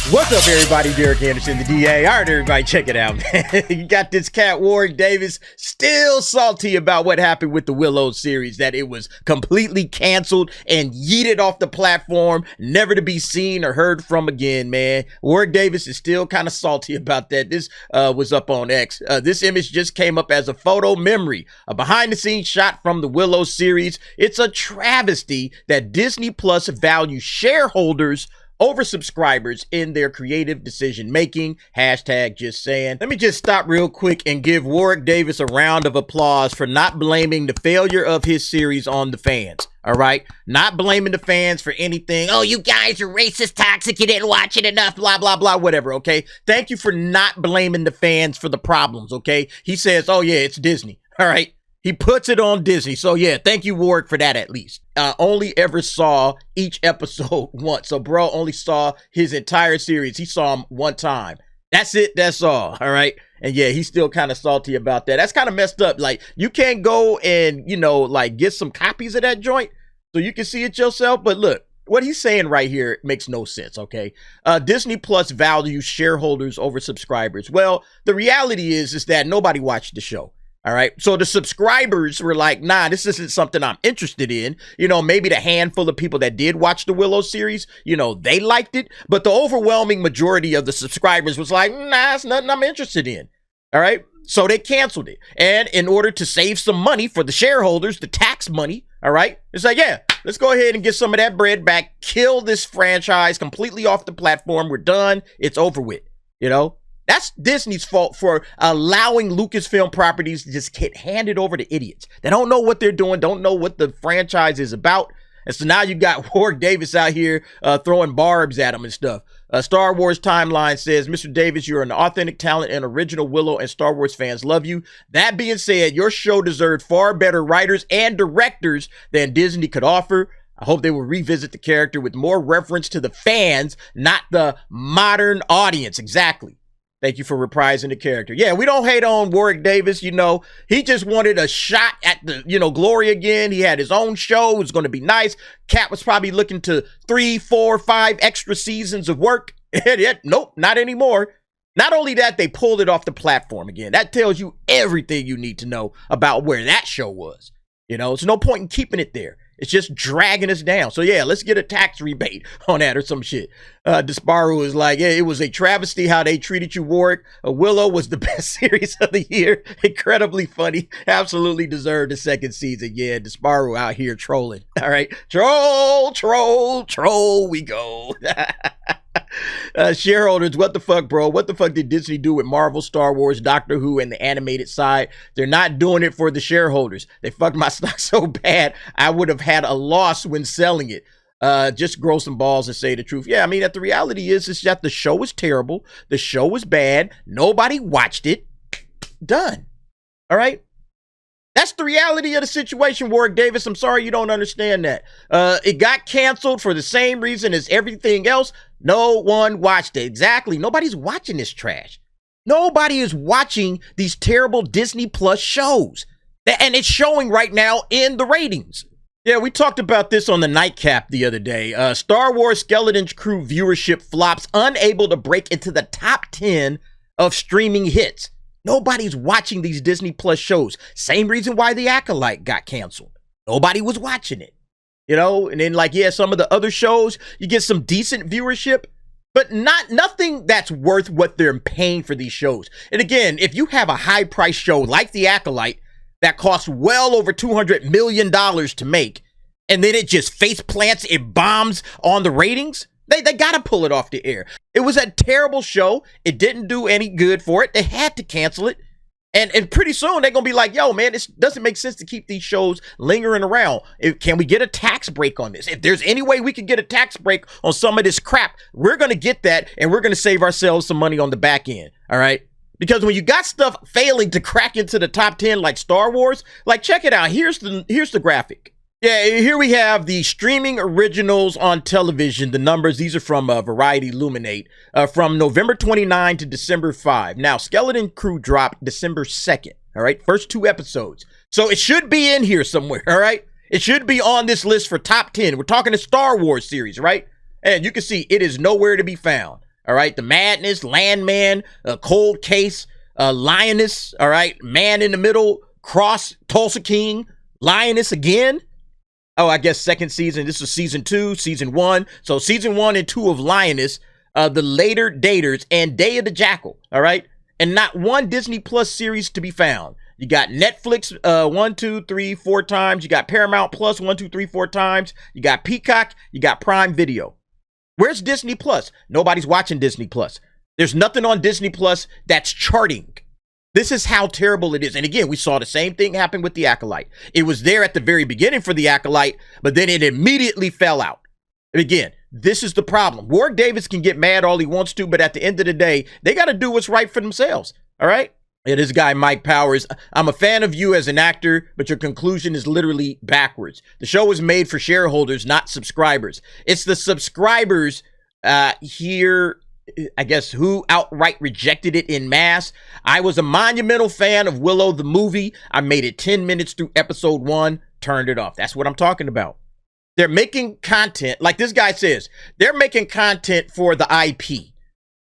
What's up, everybody? Derek Anderson, the DA. All right, everybody, check it out, man. You got this cat, Warwick Davis, still salty about what happened with the Willow series, that it was completely canceled and yeeted off the platform, never to be seen or heard from again, man. Warwick Davis is still kind of salty about that. This was up on X. This image just came up as a photo memory, a behind-the-scenes shot from the Willow series. It's a travesty that Disney Plus values shareholders over subscribers in their creative decision making. Hashtag just saying. Let me just stop real quick and give Warwick Davis a round of applause for not blaming the failure of his series on the fans. All right, not blaming the fans for anything. Oh, you guys are racist, toxic, you didn't watch it enough, blah blah blah, whatever. Okay, thank you for not blaming the fans for the problems. Okay, he says, oh yeah, it's Disney. All right, he puts it on Disney. So yeah, thank you, Warwick, for that at least. Only ever saw each episode once. So bro only saw his entire series. He saw him one time. That's it. That's all. All right. And yeah, he's still kind of salty about that. That's kind of messed up. Like, you can't go and, you know, like, get some copies of that joint so you can see it yourself. But look, what he's saying right here makes no sense, okay? Disney Plus values shareholders over subscribers. Well, the reality is that nobody watched the show. All right. So the subscribers were like, nah, this isn't something I'm interested in. You know, maybe the handful of people that did watch the Willow series, you know, they liked it. But the overwhelming majority of the subscribers was like, nah, it's nothing I'm interested in. All right. So they canceled it. And in order to save some money for the shareholders, the tax money. All right. It's like, yeah, let's go ahead and get some of that bread back. Kill this franchise completely off the platform. We're done. It's over with. You know? That's Disney's fault for allowing Lucasfilm properties to just get handed over to idiots. They don't know what they're doing, don't know what the franchise is about. And so now you got Warwick Davis out here throwing barbs at him and stuff. Star Wars Timeline says, Mr. Davis, you're an authentic talent and original Willow, and Star Wars fans love you. That being said, your show deserved far better writers and directors than Disney could offer. I hope they will revisit the character with more reference to the fans, not the modern audience. Exactly. Thank you for reprising the character. Yeah, we don't hate on Warwick Davis. You know, he just wanted a shot at the, you know, glory again. He had his own show. It was going to be nice. Cat was probably looking to 3, 4, 5 extra seasons of work. Nope, not anymore. Not only that, they pulled it off the platform again. That tells you everything you need to know about where that show was. You know, there's no point in keeping it there. It's just dragging us down. So yeah, let's get a tax rebate on that or some shit. Desparu is like, yeah, it was a travesty how they treated you, Warwick. Willow was the best series of the year. Incredibly funny. Absolutely deserved a second season. Yeah, Desparu out here trolling. All right. Troll, troll, troll, we go. Shareholders, what the fuck, bro? What the fuck did Disney do with Marvel, Star Wars, Doctor Who, and the animated side? They're not doing it for the shareholders. They fucked my stock so bad, I would have had a loss when selling it. Just grow some balls and say the truth. Yeah, I mean, the reality is that the show was terrible. The show was bad. Nobody watched it. Done. All right? That's the reality of the situation, Warwick Davis. I'm sorry you don't understand that. It got canceled for the same reason as everything else. No one watched it. Exactly. Nobody's watching this trash. Nobody is watching these terrible Disney Plus shows. And it's showing right now in the ratings. Yeah, we talked about this on the Nightcap the other day. Star Wars Skeleton Crew viewership flops, unable to break into the top 10 of streaming hits. Nobody's watching these Disney Plus shows. Same reason why The Acolyte got canceled. Nobody was watching it. You know, and then like, yeah, some of the other shows, you get some decent viewership, but nothing that's worth what they're paying for these shows. And again, if you have a high price show like The Acolyte that costs well over $200 million to make, and then it just face plants, it bombs on the ratings, they got to pull it off the air. It was a terrible show. It didn't do any good for it. They had to cancel it. And pretty soon they're going to be like, yo, man, it doesn't make sense to keep these shows lingering around. Can we get a tax break on this? If there's any way we can get a tax break on some of this crap, we're going to get that, and we're going to save ourselves some money on the back end. All right? Because when you got stuff failing to crack into the top 10 like Star Wars, like, check it out. Here's the graphic. Yeah, here we have the streaming originals on television. The numbers, these are from Variety Illuminate, from November 29 to December 5. Now, Skeleton Crew dropped December 2nd, all right? First 2 episodes. So it should be in here somewhere, all right? It should be on this list for top 10. We're talking the Star Wars series, right? And you can see it is nowhere to be found. All right, The Madness, Landman, Cold Case, Lioness. All right, Man in the Middle, Cross, Tulsa King, Lioness again. Oh, I guess second season. This is season 2, season 1. So season 1 and 2 of Lioness, The Later Daters, and Day of the Jackal. All right, and not one Disney Plus series to be found. You got Netflix 1, 2, 3, 4 times. You got Paramount Plus 1, 2, 3, 4 times. You got Peacock. You got Prime Video. Where's Disney Plus? Nobody's watching Disney Plus. There's nothing on Disney Plus that's charting. This is how terrible it is. And again, we saw the same thing happen with The Acolyte. It was there at the very beginning for The Acolyte, but then it immediately fell out. And again, this is the problem. Warwick Davis can get mad all he wants to, but at the end of the day, they got to do what's right for themselves. All right? Yeah, this guy, Mike Powers, I'm a fan of you as an actor, but your conclusion is literally backwards. The show was made for shareholders, not subscribers. It's the subscribers here, I guess, who outright rejected it in mass. I was a monumental fan of Willow, the movie. I made it 10 minutes through episode 1, turned it off. That's what I'm talking about. They're making content, like this guy says, they're making content for the IP.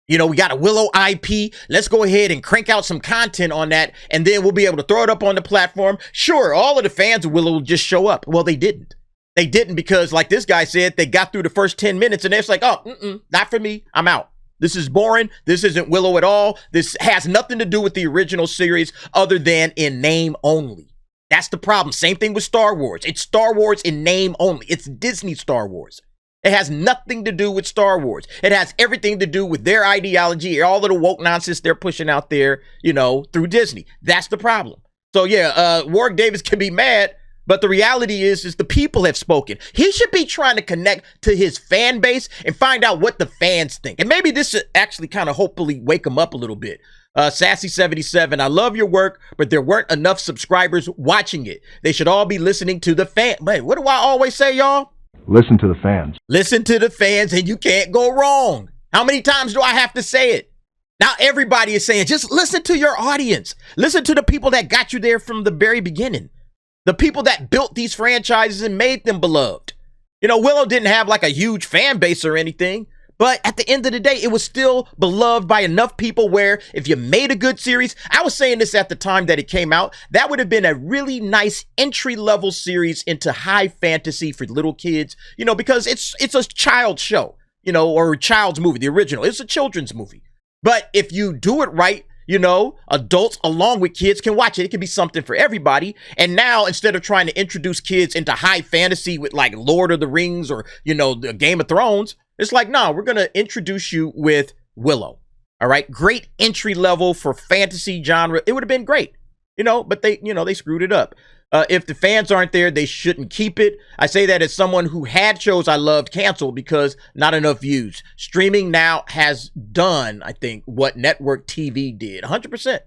You know, we got a Willow IP. Let's go ahead and crank out some content on that, and then we'll be able to throw it up on the platform. Sure, all of the fans of Willow will just show up. Well, they didn't. They didn't because, like this guy said, they got through the first 10 minutes, and they're just like, oh, not for me. I'm out. This is boring. This isn't Willow at all. This has nothing to do with the original series other than in name only. That's the problem. Same thing with Star Wars. It's Star Wars in name only. It's Disney Star Wars. It has nothing to do with Star Wars. It has everything to do with their ideology, all of the woke nonsense they're pushing out there, you know, through Disney. That's the problem. So yeah, Warwick Davis can be mad, but the reality is the people have spoken. He should be trying to connect to his fan base and find out what the fans think. And maybe this should actually kind of hopefully wake him up a little bit. Sassy77, I love your work, but there weren't enough subscribers watching it. They should all be listening to the fan. Wait, what do I always say, y'all? Listen to the fans. Listen to the fans and you can't go wrong. How many times do I have to say it? Now everybody is saying, just listen to your audience. Listen to the people that got you there from the very beginning. The people that built these franchises and made them beloved. You know, Willow didn't have like a huge fan base or anything, but at the end of the day, it was still beloved by enough people where if you made a good series, I was saying this at the time that it came out, that would have been a really nice entry-level series into high fantasy for little kids, you know, because it's a child show, you know, or a child's movie, the original. It's a children's movie. But if you do it right, you know, adults along with kids can watch it. It can be something for everybody. And now, instead of trying to introduce kids into high fantasy with like Lord of the Rings or, you know, the Game of Thrones, it's like, no, we're going to introduce you with Willow. All right. Great entry level for fantasy genre. It would have been great, you know, but they screwed it up. If the fans aren't there, they shouldn't keep it. I say that as someone who had shows I loved canceled because not enough views. Streaming now has done, I think, what network TV did. 100%.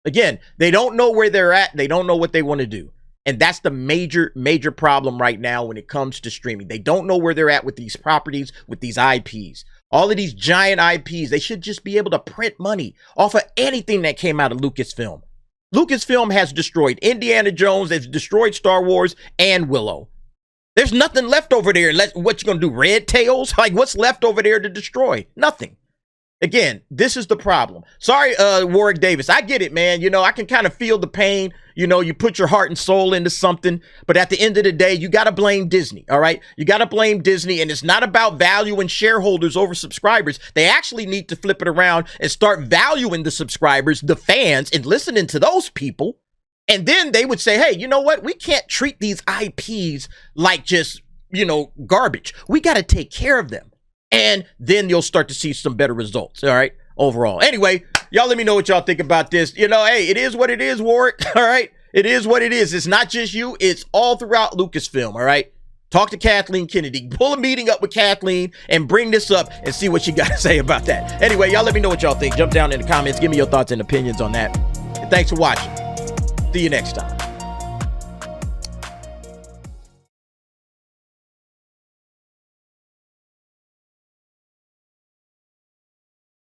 Again, they don't know where they're at. They don't know what they want to do. And that's the major problem right now when it comes to streaming. They don't know where they're at with these properties, with these IPs. All of these giant IPs, they should just be able to print money off of anything that came out of Lucasfilm. Lucasfilm has destroyed Indiana Jones, it's destroyed Star Wars and Willow. There's nothing left over there. What you gonna do, Red Tails? Like, what's left over there to destroy? Nothing. Again, this is the problem. Sorry, Warwick Davis. I get it, man. You know, I can kind of feel the pain. You know, you put your heart and soul into something, but at the end of the day, you got to blame Disney, all right? You got to blame Disney, and it's not about valuing shareholders over subscribers. They actually need to flip it around and start valuing the subscribers, the fans, and listening to those people. And then they would say, hey, you know what? We can't treat these IPs like just, you know, garbage. We got to take care of them. And then you'll start to see some better results, all right, overall. Anyway, y'all let me know what y'all think about this. You know, hey, it is what it is, Warwick, all right? It is what it is. It's not just you. It's all throughout Lucasfilm, all right? Talk to Kathleen Kennedy. Pull a meeting up with Kathleen and bring this up and see what you got to say about that. Anyway, y'all let me know what y'all think. Jump down in the comments. Give me your thoughts and opinions on that. And thanks for watching. See you next time.